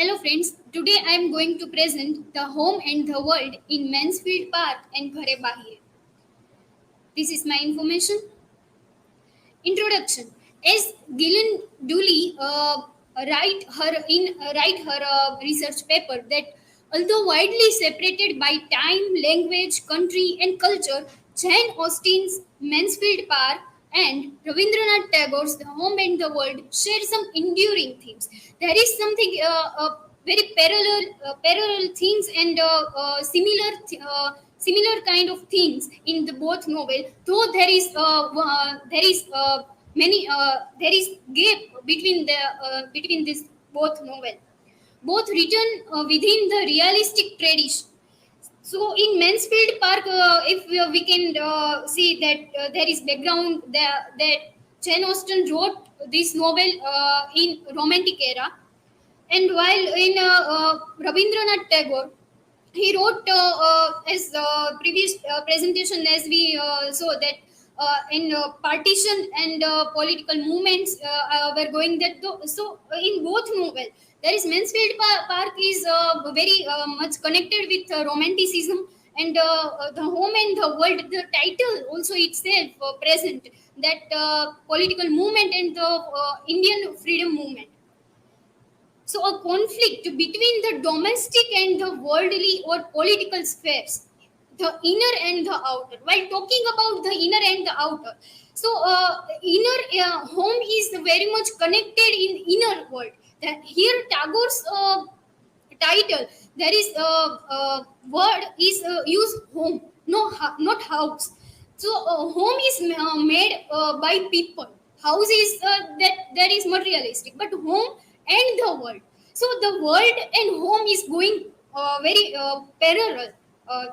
Hello friends, today I am going to present The Home and the World in Mansfield Park and Ghare Baire. This is my information. Introduction. As Gillian Dooley write her research paper that although widely separated by time, language, country, and culture, Jane Austen's Mansfield Park and Rabindranath Tagore's The Home and the World share some enduring themes. There is something very parallel things and similar kind of things in the both novel. Though there is gap between this both novel, both written within the realistic tradition. So in Mansfield Park, if we can see that there is background that Jane Austen wrote this novel in romantic era, and while in Rabindranath Tagore, he wrote as previous presentation as we saw that in partition and political movements were going that so in both novel there is Mansfield Park is very much connected with romanticism, and the home and the world, the title also itself present that political movement and the Indian freedom movement. So, a conflict between the domestic and the worldly or political spheres, the inner and the outer. While talking about the inner and the outer, so inner home is very much connected in inner world. That here Tagore's title, there is word is use home, no not house. So home is made by people. House is that is materialistic, but home and the world. So the world and home is going very parallel. Uh,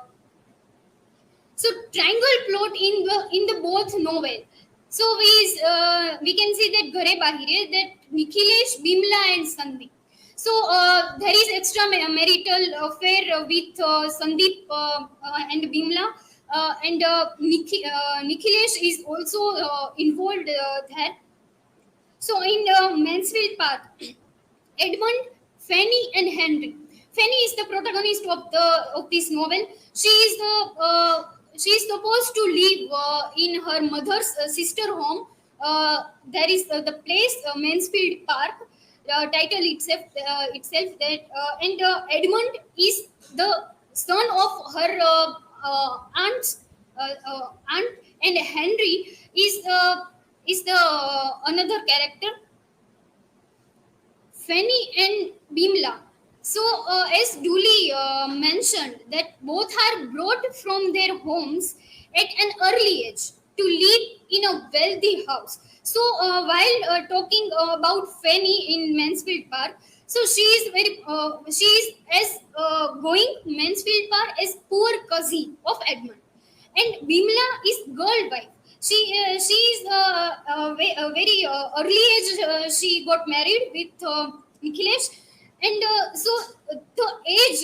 so triangle plot in the both novel. So we can see that Ghare Bahire, that Nikhilesh, Bimla, and Sandeep. So there is extramarital affair with Sandeep and Bimla, and Nikhilesh is also involved there. So in Mansfield Park, Edmund, Fanny, and Henry. Fanny is the protagonist of this novel. She is supposed to live in her mother's sister home. There is the place Mansfield Park. Title itself that and Edmund is the son of her aunt, and Henry is the another character, Fanny and Bimla. So, as Dooley mentioned, that both are brought from their homes at an early age to live in a wealthy house. So, while talking about Fanny in Mansfield Park, so she is as going Mansfield Park as poor cousin of Edmund, and Bimla is girl wife. She is very early age. She got married with Nikhilesh, and so the age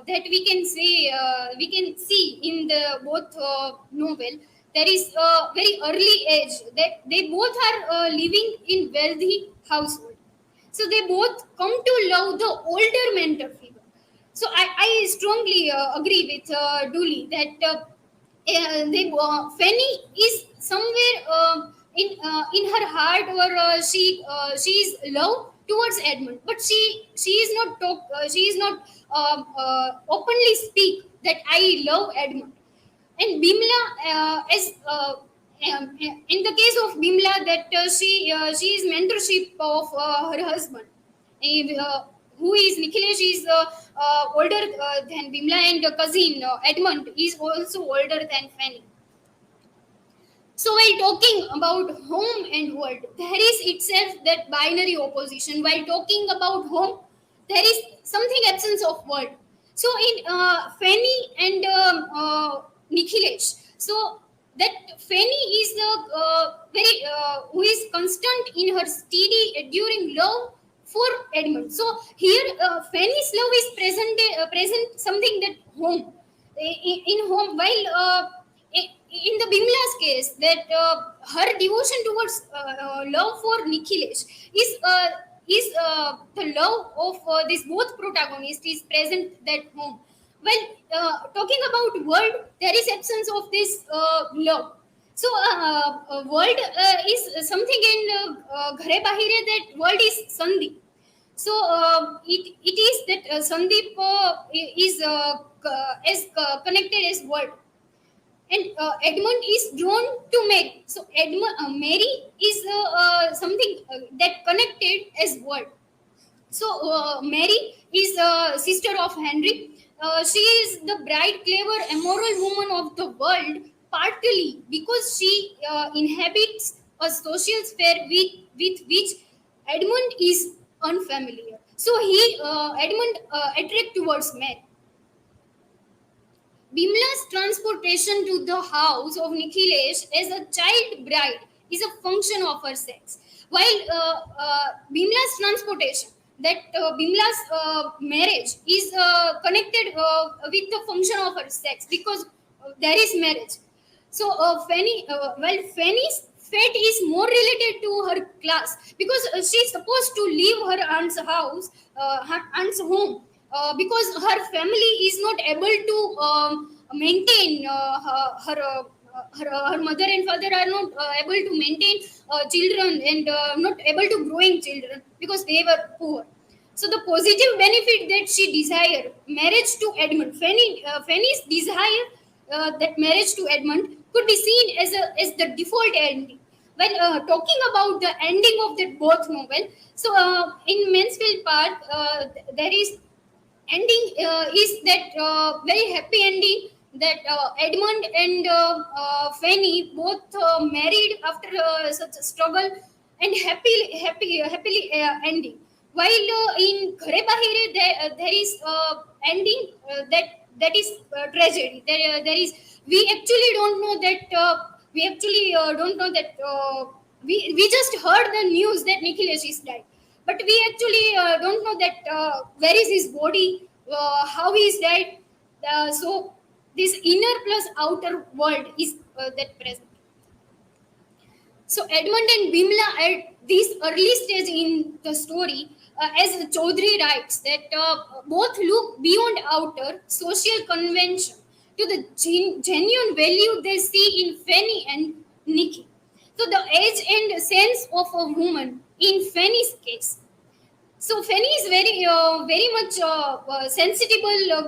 that we can see in the both novel, there is a very early age that they both are living in wealthy household. So they both come to love the older mentor figure. So I strongly agree with Dooley that Fanny is somewhere in her heart, or she is love towards Edmund, but she is not she is not openly speak that I love Edmund. And Bimla, as in the case of Bimla, that she is mentorship of her husband, who is Nikhilesh is older than Bimla, and cousin Edmund is also older than Fanny. So while talking about home and world, there is itself that binary opposition. While talking about home, there is something absence of world. So in Fanny and Nikhilesh, so that Fanny is the very who is constant in her steady enduring love for Edmund. So here Fanny's love is present something that home in home, while in the Bimla's case, that her devotion towards love for Nikhilesh is is the love of these both protagonists is present that home. Well, talking about world, there is absence of this love. So world is something in Ghare Bahire, that world is Sandeep. So it is that Sandeep is as connected as world, and Edmund is drawn to Mary. So Mary is something that connected as world. So Mary is sister of Henry. She is the bright, clever, immoral woman of the world, partly because she inhabits a social sphere with which Edmund is unfamiliar. So Edmund attract towards Mary. Bimla's transportation to the house of Nikhilesh as a child bride is a function of her sex. While Bimla's transportation, that Bimla's marriage is connected with the function of her sex, because there is marriage. So Fanny's fate is more related to her class, because she's supposed to leave her aunt's house, her aunt's home, because her family is not able to maintain her mother and father are not able to maintain children, and not able to growing children, because they were poor. So the positive benefit that she desired marriage to Edmund, Fanny's desire that marriage to Edmund could be seen as the default ending. Well, talking about the ending of that both novel, so in Mansfield Park, there is ending is that very happy ending, that Edmund and Fanny both married after such a struggle, and happily ending. While in Ghare Bahire, there is ending that is tragedy. There is, we actually don't know that we just heard the news that Nikhilesh is died, but we actually don't know that where is his body, how he is died. So this inner plus outer world is that present. So Edmund and Bimla at this early stage in the story, as Chaudhary writes, that both look beyond outer social convention to the genuine value they see in Fanny and Nikki. So the age and sense of a woman in Fanny's case. So Fanny is very much sensitive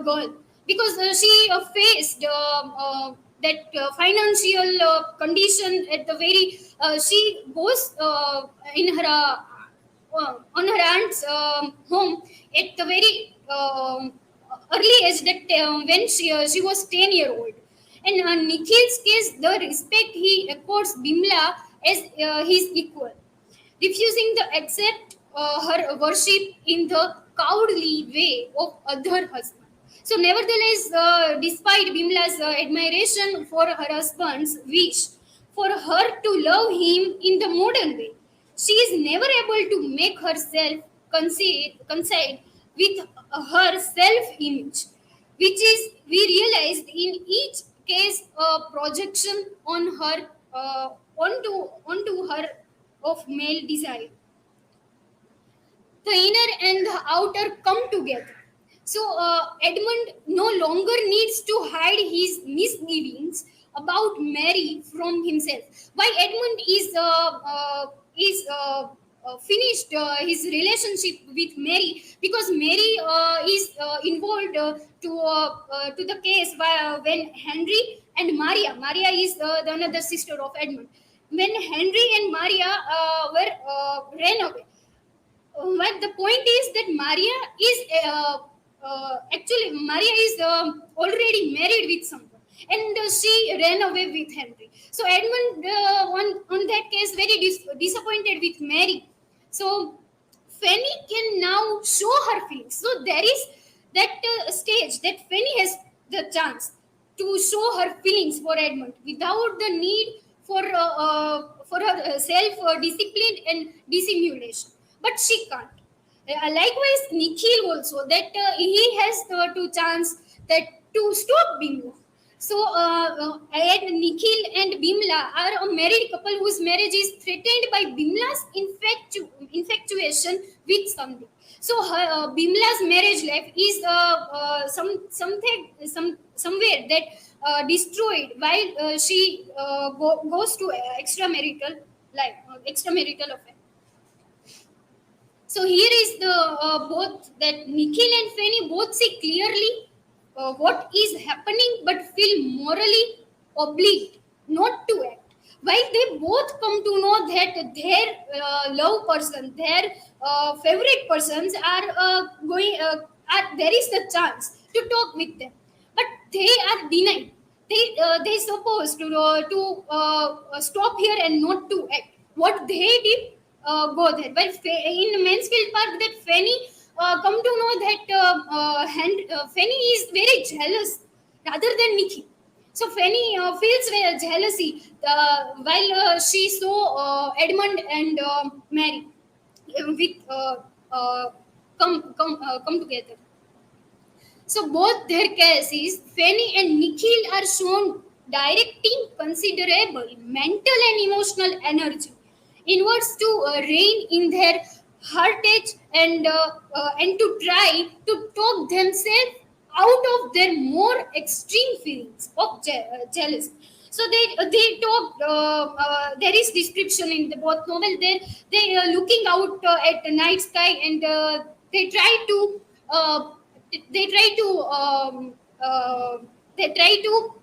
girl, because she faced that financial condition at the very. She goes in her on her aunt's home at the very early age, that when she was 10-year-old. And in Nikhil's case, the respect he accords Bimla as his equal, refusing to accept her worship in the cowardly way of other husband. So, nevertheless, despite Bimla's admiration for her husband's wish for her to love him in the modern way, she is never able to make herself concede with her self-image, which is, we realized, in each case a projection on her onto her of male desire. The inner and the outer come together. So Edmund no longer needs to hide his misgivings about Mary from himself. Why Edmund is finished his relationship with Mary, because Mary is involved to the case when Henry and Maria is the another sister of Edmund. When Henry and Maria were ran away, but the point is that Maria is actually Maria is already married with someone, and she ran away with Henry. So Edmund, on that case, very disappointed with Mary. So Fanny can now show her feelings. So there is that stage that Fanny has the chance to show her feelings for Edmund without the need for her self discipline and dissimulation, but she can't. Likewise, Nikhil also, that he has the two chance that to stop Bingo. So, and Nikhil and Bimla are a married couple whose marriage is threatened by Bimla's infatuation with something. So, Bimla's marriage life is somewhere that destroyed while she goes to extramarital life, extramarital affair. So here is the both that Nikhil and Fanny both see clearly what is happening, but feel morally obliged not to act. While they both come to know that their love person, their favorite persons are there is the chance to talk with them, but they are denied. They supposed to stop here and not to act. What they did, go there. But in Mansfield Park, that Fanny come to know that Fanny is very jealous rather than Nikki. So Fanny feels very jealousy while she saw Edmund and Mary with come together. So both their cases, Fanny and Nikhil are shown directing considerable mental and emotional energy inwards to rein in their heartache and to try to talk themselves out of their more extreme feelings of jealousy. So they talk. There is description in the both novel. They looking out at the night sky and they try to uh, they try to they try to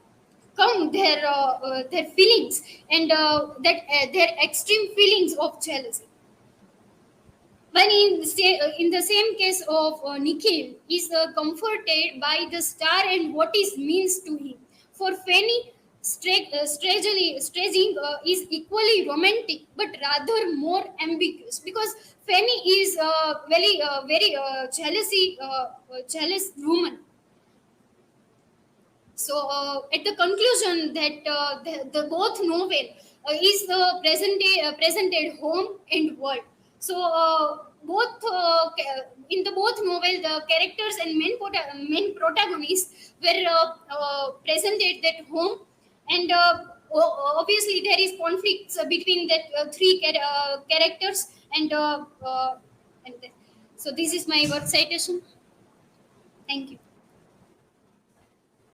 count their feelings and their extreme feelings of jealousy. When in the same case of Nikhil is comforted by the star and what it means to him. For Fanny, staging is equally romantic, but rather more ambiguous because Fanny is very jealous woman. So, at the conclusion that the both novel is presented home and world. So, both in the both novel, the characters and main protagonists were presented at home, and obviously there is conflicts between that three characters and. And so this is my word citation. Thank you.